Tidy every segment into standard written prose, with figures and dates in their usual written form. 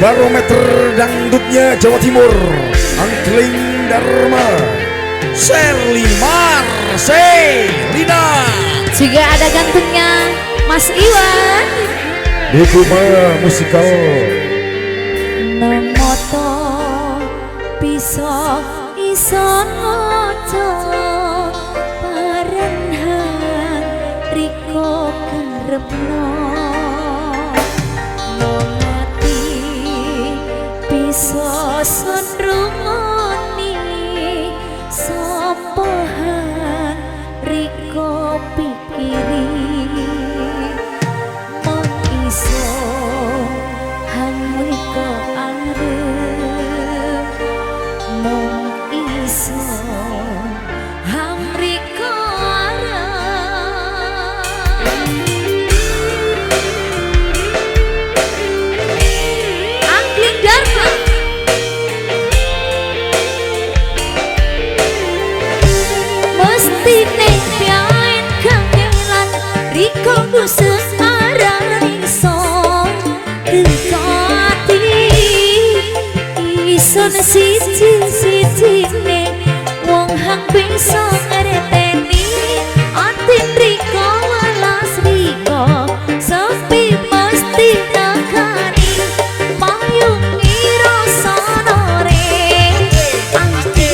Barometer dangdutnya Jawa Timur, Angkling Dharma, Sherly Marcelina. Juga ada gantungnya Mas Iwan. Dikuma musikal. Nemoto bisa iso ngoco parenhan riko karepno. Nomati bisa sonrungoni sopohan riko pikiri. Mong iso hangwe ke arep, mong iso hamri ke arep. Angkling Dharma. Mesti nek piain kangelan riko busuk arang iso dekati. Ison siji-siji nek wong hang bisa ngerteni atin riko welas riko sepi mesti nekani mayungi rasa nore angki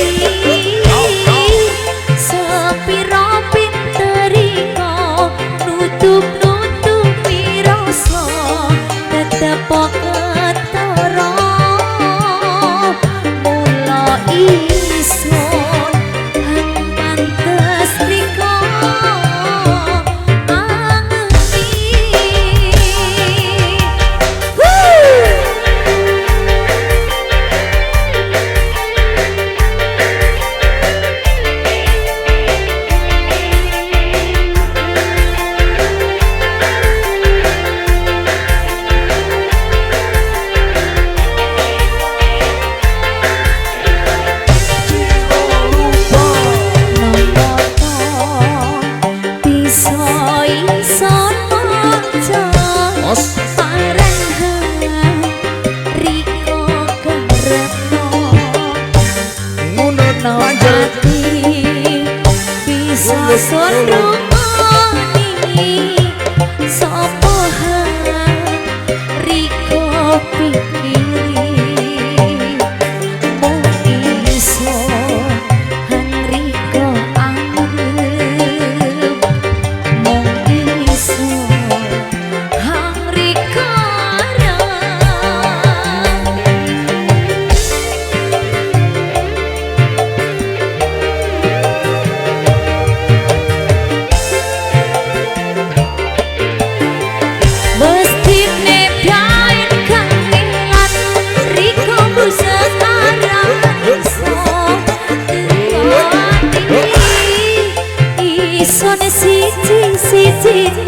sepiro pinteriko nutup-nutupi rasa tetep ketara mula ison hang pantes riko angeni. Sondrungoni sopohan riko pikiri mung iso han riko anggep mung iso han riko siji-siji